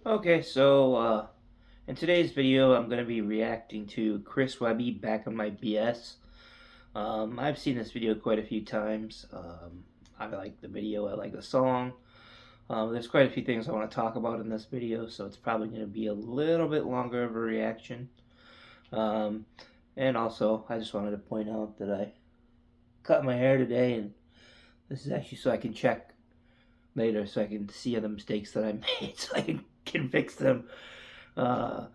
Okay, so in today's video, I'm going to be reacting to Chris Webby Back on My BS. I've seen this video quite a few times. I like the video, I like the song. There's quite a few things I want to talk about in this video, so it's probably going to be a little bit longer of a reaction. Um, and also, I just wanted to point out that I cut my hair today, and this is actually so I can check later, so I can see the mistakes that I made, so I can fix them. Uh,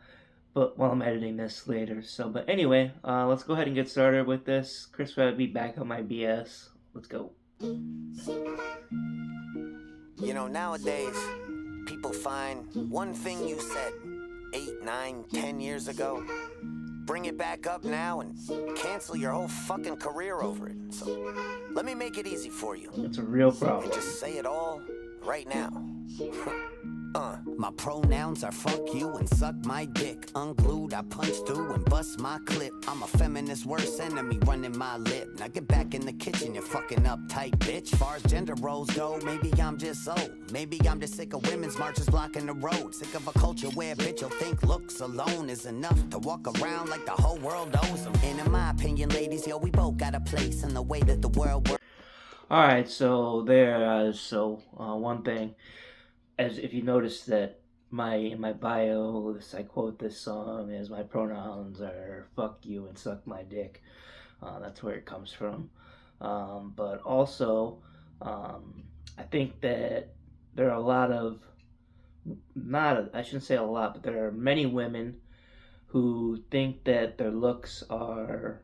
but while I'm editing this later. But anyway, let's go ahead and get started with this. Chris Webby Back on My BS. Let's go. You know, nowadays, people find one thing you said 8, 9, 10 years ago, bring it back up now and cancel your whole fucking career over it. So let me make it easy for you. It's a real problem. And just say it all right now. My pronouns are fuck you and suck my dick. Unglued, I punch through and bust my clip. I'm a feminist worst enemy running my lip. Now get back in the kitchen, you fucking uptight bitch. Far as gender roles go, maybe I'm just old. Maybe I'm just sick of women's marches blocking the road. Sick of a culture where a bitch will think looks alone is enough to walk around like the whole world owes them. And in my opinion, ladies, yo, we both got a place in the way that the world works. Alright, so one thing, as if you notice that in my bio, I quote this song as my pronouns are fuck you and suck my dick. That's where it comes from. But also, I think that there are a lot of, I shouldn't say a lot, but there are many women who think that their looks are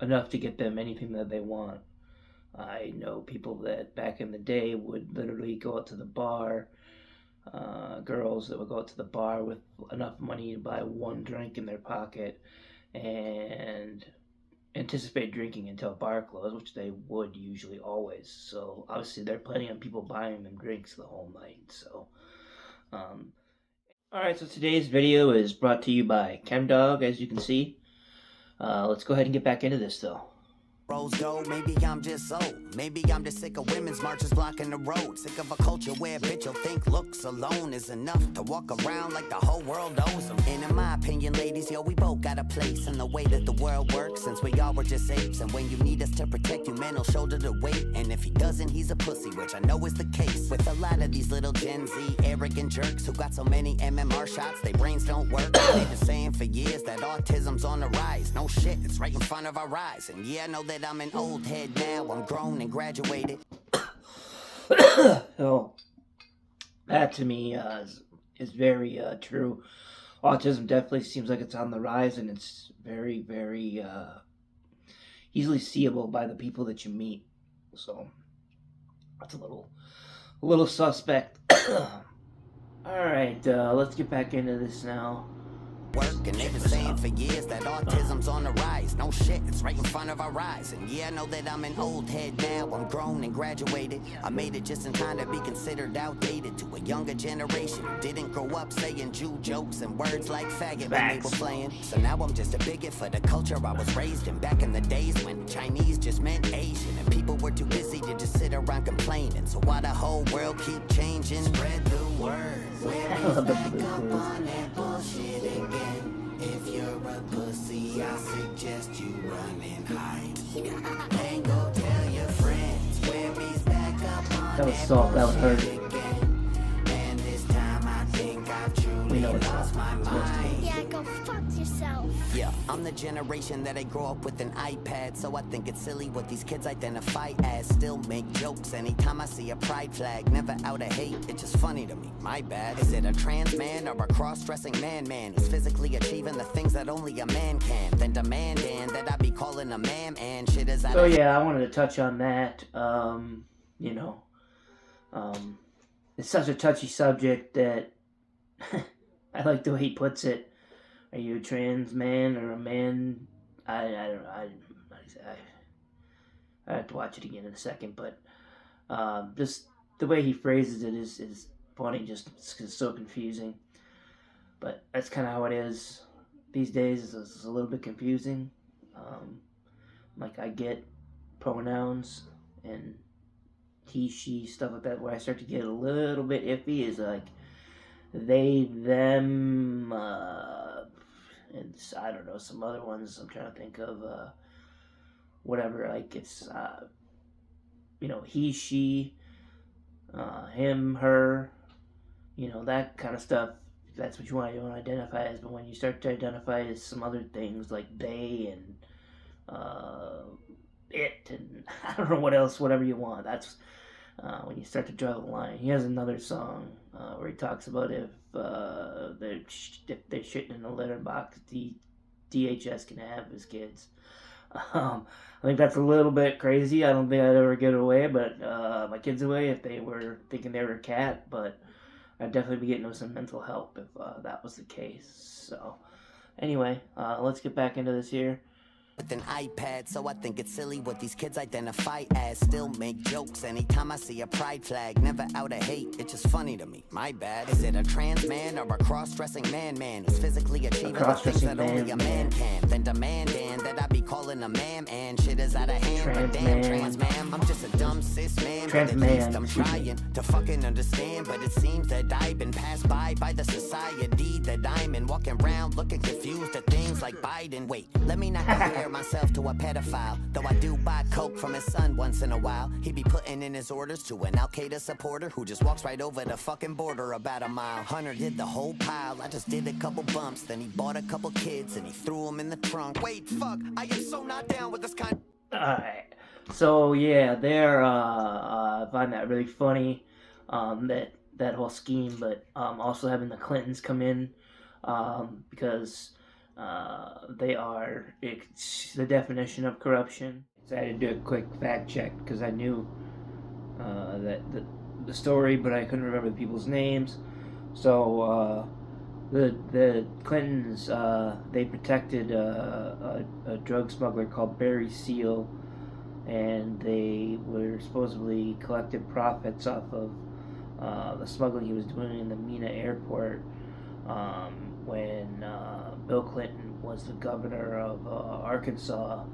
enough to get them anything that they want. I know people that back in the day would literally go out to the bar, girls that would go out to the bar with enough money to buy one drink in their pocket and anticipate drinking until bar closed, which they would usually always. So obviously they're planning on people buying them drinks the whole night. So, alright, so today's video is brought to you by ChemDog, as you can see. Let's go ahead and get back into this though. Roads go, maybe I'm just old. Maybe I'm just sick of women's marches blocking the road. Sick of a culture where a bitch will think looks alone is enough to walk around like the whole world owes them. And in my opinion, ladies, yo, we both got a place in the way that the world works. Since we all were just apes, and when you need us to protect you, man, he'll shoulder the weight. And if he doesn't, he's a pussy, which I know is the case with a lot of these little Gen Z arrogant jerks who got so many MMR shots, they brains don't work. They've been saying for years that autism's on the rise. No shit, it's right in front of our eyes. And yeah, I know that I'm an old head now, I'm grown and graduated. So, that to me is very true. Autism definitely seems like it's on the rise, and it's very, very easily seeable by the people that you meet. So, that's a little suspect. Alright, let's get back into this now. Work, and they've been saying for years that autism's on the rise. No shit, it's right in front of our eyes. And yeah, I know that I'm an old head now, I'm grown and graduated. I made it just in time to be considered outdated to a younger generation who didn't grow up saying Jew jokes and words like faggot when they were playing. So now I'm just a bigot for the culture I was raised in. Back in the days when Chinese just meant Asian, and people were too busy to just sit around complaining. So why the whole world keep changing? Spread the word. We're back up on that bullshit again. If you're a pussy, I suggest you run and hide. And go tell your friends. Webbie's back up on that was soft, that was hurt. again. And this time I think I've truly lost my mind. Yeah, go fuck yourself. Yeah, I'm the generation that I grew up with an iPad, so I think it's silly what these kids identify as. Still make jokes anytime I see a pride flag, never out of hate, it's just funny to me, my bad. Is it a trans man or a cross-dressing man who's physically achieving the things that only a man can, then demanding that I be calling a man and shit is out So of yeah, I wanted to touch on that. It's such a touchy subject that I like the way he puts it. Are you a trans man or a man? I don't know. I have to watch it again in a second, but just the way he phrases it is funny. Just it's so confusing. But that's kind of how it is these days. It's a little bit confusing. Like I get pronouns and he, she, stuff like that. Where I start to get a little bit iffy is like they, them, and I don't know, some other ones I'm trying to think of, whatever, like it's, he, she, him, her, that kind of stuff. That's what you want to identify as. But when you start to identify as some other things like they and it and I don't know what else, whatever you want, that's when you start to draw the line. He has another song where he talks about if they're shitting in a litter box, DHS can have his kids. I think that's a little bit crazy. I don't think I'd ever get away, but my kids away if they were thinking they were a cat. But I'd definitely be getting some mental help if that was the case. So, anyway, let's get back into this here. With an iPad, so I think it's silly what these kids identify as. Still make jokes anytime I see a pride flag. Never out of hate, it's just funny to me. My bad. Is it a trans man or a cross-dressing man who's physically achieving the things that only a man can? Then demanding that I be calling a ma'am, and shit is out of hand. But damn, trans ma'am, I'm just a dumb cis man. But at least I'm trying to fucking understand. But it seems that I've been passed by the society that I'm in. Walking around looking confused at things like Biden. Wait, let me not compare myself to a pedophile, though I do buy coke from his son once in a while. He be putting in his orders to an Al-Qaeda supporter who just walks right over the fucking border about a mile. Hunter did the whole pile, I just did a couple bumps. Then he bought a couple kids and he threw them in the trunk. Wait, fuck, I am so not down with this kind. Alright, so yeah, I find that really funny, that whole scheme, but also having the Clintons come in, because they are the definition of corruption. So I had to do a quick fact check because I knew that the story, but I couldn't remember the people's names. So the Clintons, they protected a drug smuggler called Barry Seal, and they were supposedly collected profits off of the smuggling he was doing in the Mina airport. When Bill Clinton was the governor of Arkansas,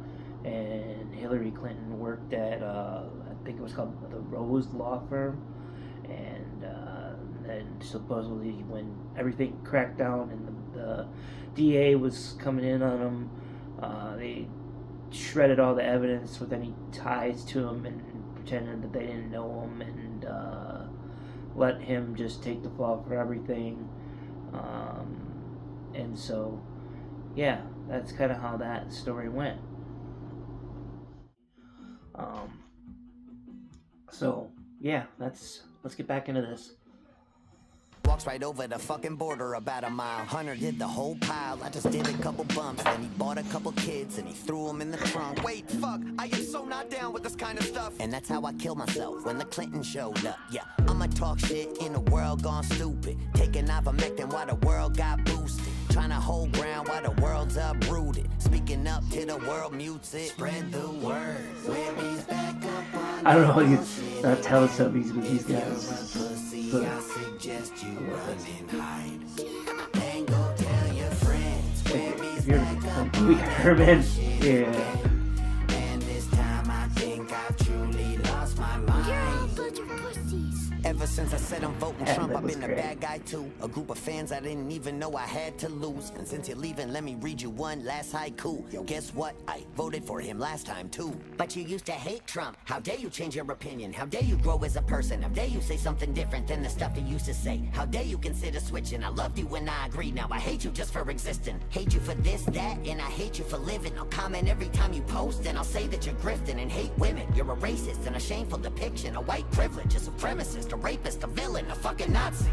and Hillary Clinton worked at, I think it was called the Rose Law Firm, and supposedly when everything cracked down and the DA was coming in on him, they shredded all the evidence with any ties to him and pretended that they didn't know him, and let him just take the fall for everything. And so, yeah, that's kind of how that story went. So, yeah, let's get back into this. Walks right over the fucking border about a mile. Hunter did the whole pile, I just did a couple bumps. Then he bought a couple kids and he threw them in the trunk. Wait, fuck, I am so not down with this kind of stuff. And that's how I killed myself when the Clintons showed up. Yeah, I'ma talk shit in a world gone stupid. Taking ivermectin while the world got boosted. Trying to hold ground while the world's uprooted. Speaking up till the world mutes it. Spread the word. Webby's back up on I don't know how you Teletubbies with these guys. I suggest you run and hide. Then go tell your friends. If you're Herman, yeah. And this time I think I've truly lost my mind. You're all a bunch of pussies. Ever since I said I'm voting Trump, that I've was been great. a bad guy too. A group of fans I didn't even know I had to lose. And since you're leaving, let me read you one last haiku. Yo, guess what? I voted for him last time too. But you used to hate Trump. How dare you change your opinion? How dare you grow as a person? How dare you say something different than the stuff you used to say? How dare you consider switching? I loved you when I agreed. Now I hate you just for existing. Hate you for this, that, and I hate you for living. I'll comment every time you post, and I'll say that you're grifting and hate women. You're a racist and a shameful depiction. A white privilege, a supremacist, a rapist, a villain, a fucking Nazi.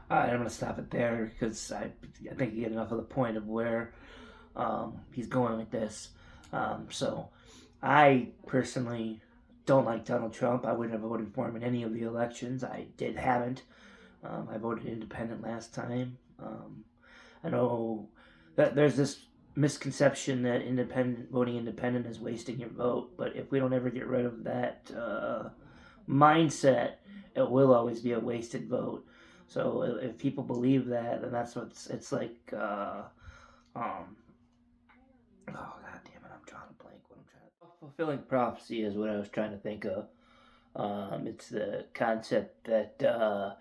Alright, I'm gonna stop it there because I think you get enough of the point of where he's going with this. So I personally don't like Donald Trump. I wouldn't have voted for him in any of the elections. I haven't. I voted independent last time. I know that there's this misconception that voting independent is wasting your vote, but if we don't ever get rid of that mindset, it will always be a wasted vote. So if people believe that, then that's what it's like. Oh god damn it! I'm drawing a blank. What I'm trying to fulfilling prophecy is what I was trying to think of. It's the concept that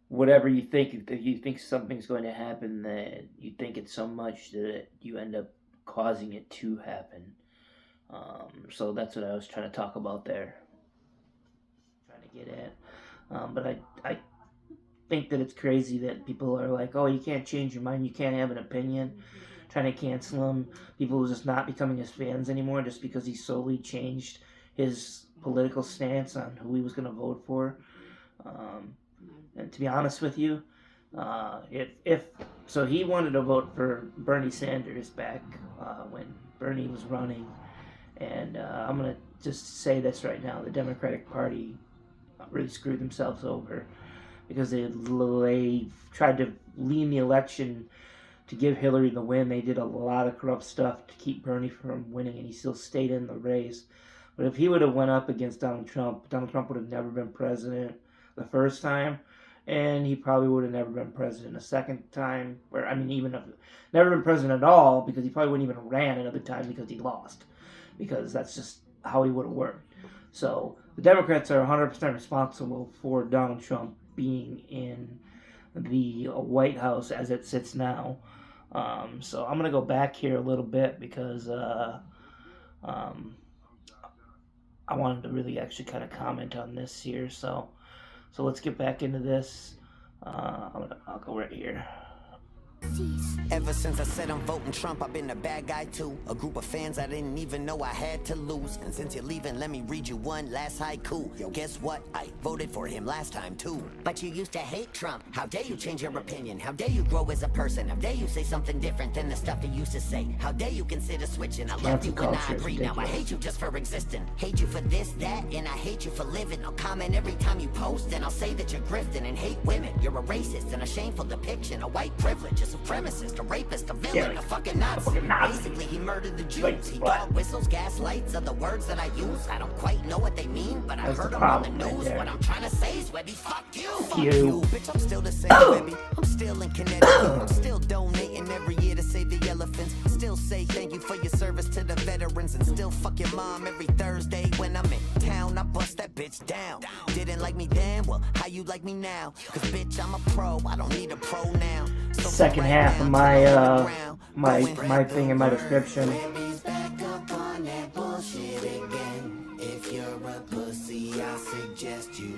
whatever you think, if you think something's going to happen, that you think it so much that you end up causing it to happen. So that's what I was trying to talk about there, trying to get at. But I think that it's crazy that people are like, oh, you can't change your mind, you can't have an opinion, trying to cancel him. People are just not becoming his fans anymore just because he solely changed his political stance on who he was going to vote for. And to be honest with you, if so, he wanted to vote for Bernie Sanders back when Bernie was running, and I'm gonna just say this right now: the Democratic Party really screwed themselves over because they tried to lean the election to give Hillary the win. They did a lot of corrupt stuff to keep Bernie from winning, and he still stayed in the race. But if he would have went up against Donald Trump would have never been president the first time, and he probably would have never been president a second time. Or I mean, even if never been president at all, because he probably wouldn't even ran another time because he lost, because that's just how he would have worked. So the Democrats are 100% responsible for Donald Trump being in the White House as it sits now. So I'm gonna go back here a little bit because I wanted to really actually kind of comment on this here. So let's get back into this. I'll go right here. Ever since I said I'm voting Trump, I've been a bad guy too. A group of fans I didn't even know I had to lose. And since you're leaving, let me read you one last haiku. Yo, guess what? I voted for him last time too. But you used to hate Trump. How dare you change your opinion? How dare you grow as a person? How dare you say something different than the stuff you used to say? How dare you consider switching? I love you when I agree. Now I hate you just for existing. Hate you for this, that, and I hate you for living. I'll comment every time you post, and I'll say that you're grifting and hate women. You're a racist and a shameful depiction of white privilege, a supremacist, a rapist, a villain, a fucking Nazi. Basically, he murdered the Jews. He dog whistles, gaslights are the words that I use. I don't quite know what they mean, but I heard them on the news. What I'm trying to say is, Webby, fuck you. Fuck you. Bitch, I'm still the same, Webby. I'm still in Connecticut. I'm still donating every year to save the elephants. Still say thank you for your service to the veterans. And still fuck your mom every Thursday when I'm in town. I bust that bitch down. Didn't like me then? Well, how you like me now? Cause bitch, I'm a pro. I don't need a pro now. So second half of my my thing in my description. If you're a pussy, I suggest you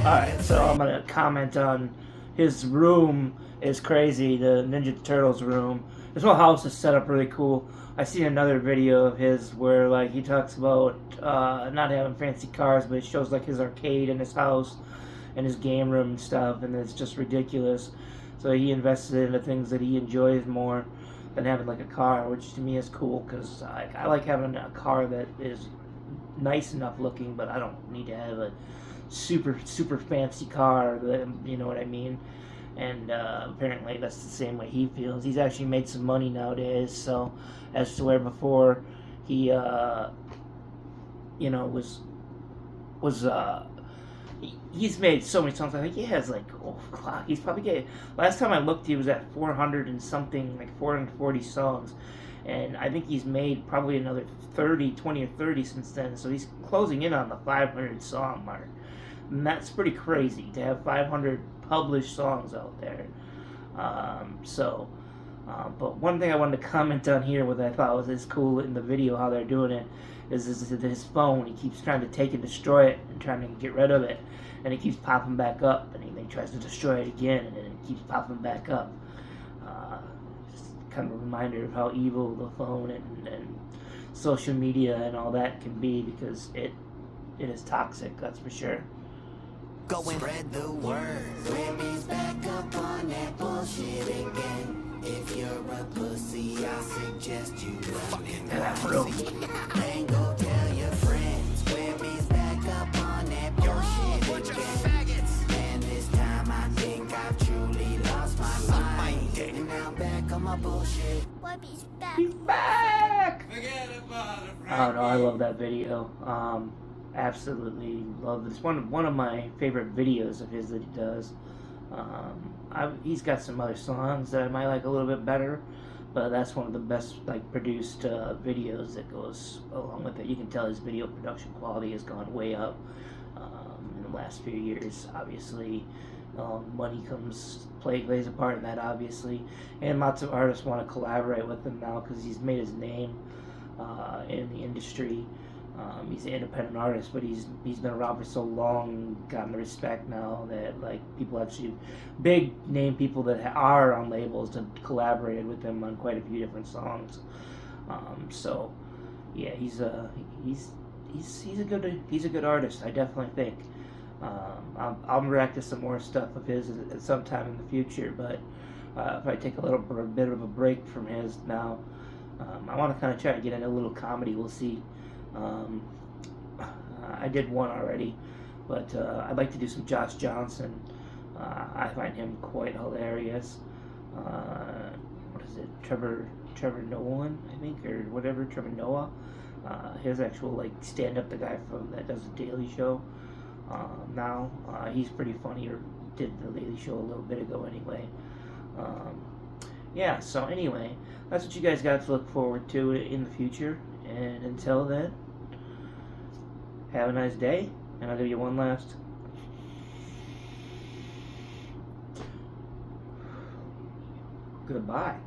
Alright, so I'm gonna comment on his room is crazy, the Ninja Turtles room. This whole house is set up really cool. I seen another video of his where like he talks about not having fancy cars, but it shows like his arcade in his house and his game room and stuff, and it's just ridiculous. So he invested into things that he enjoys more than having like a car, which to me is cool because I like having a car that is nice enough looking, but I don't need to have a super fancy car. That, you know what I mean? And apparently that's the same way he feels. He's actually made some money nowadays. So as to where before he he's made so many songs. I think he has like he's probably getting, last time I looked he was at 400 and something, like 440 songs, and I think he's made probably another 20 or 30 since then, so he's closing in on the 500 song mark, and that's pretty crazy to have 500 published songs out there. But one thing I wanted to comment on here, what I thought was cool in the video, how they're doing it, is his phone. He keeps trying to take and destroy it and trying to get rid of it, and it keeps popping back up, and he tries to destroy it again, and then it keeps popping back up. Just kind of a reminder of how evil the phone and social media and all that can be, because it is toxic, that's for sure. Go and spread the word. Webby's back up on that bullshit again. If you're a pussy, I suggest you fucking ain't go tell your friends. Webby's back up on that bullshit again. And this time I think I've truly lost my mind. And now back on my bullshit. Webby's back. He's back! I don't know, I love that video. Absolutely love this. One of my favorite videos of his that he does. He's got some other songs that I might like a little bit better, but that's one of the best like produced videos that goes along with it. You can tell his video production quality has gone way up. the last few years. Obviously, money plays a part in that, obviously, and lots of artists want to collaborate with him now because he's made his name in the industry. He's an independent artist, but he's been around for so long, gotten the respect now that like people actually, big name people that are on labels have collaborated with him on quite a few different songs. So yeah, he's a good artist. I definitely think. I'll react to some more stuff of his at some time in the future, but if I take a bit of a break from his now, I want to kind of try to get into a little comedy. We'll see. I did one already, but I'd like to do some Josh Johnson. I find him quite hilarious. What is it? Trevor Nolan, I think, or whatever. Trevor Noah. His actual like stand-up, the guy that does the Daily Show. Now he's pretty funny, or did the Daily Show a little bit ago anyway. Yeah. So anyway, that's what you guys got to look forward to in the future. And until then, have a nice day, and I'll give you one last. Goodbye.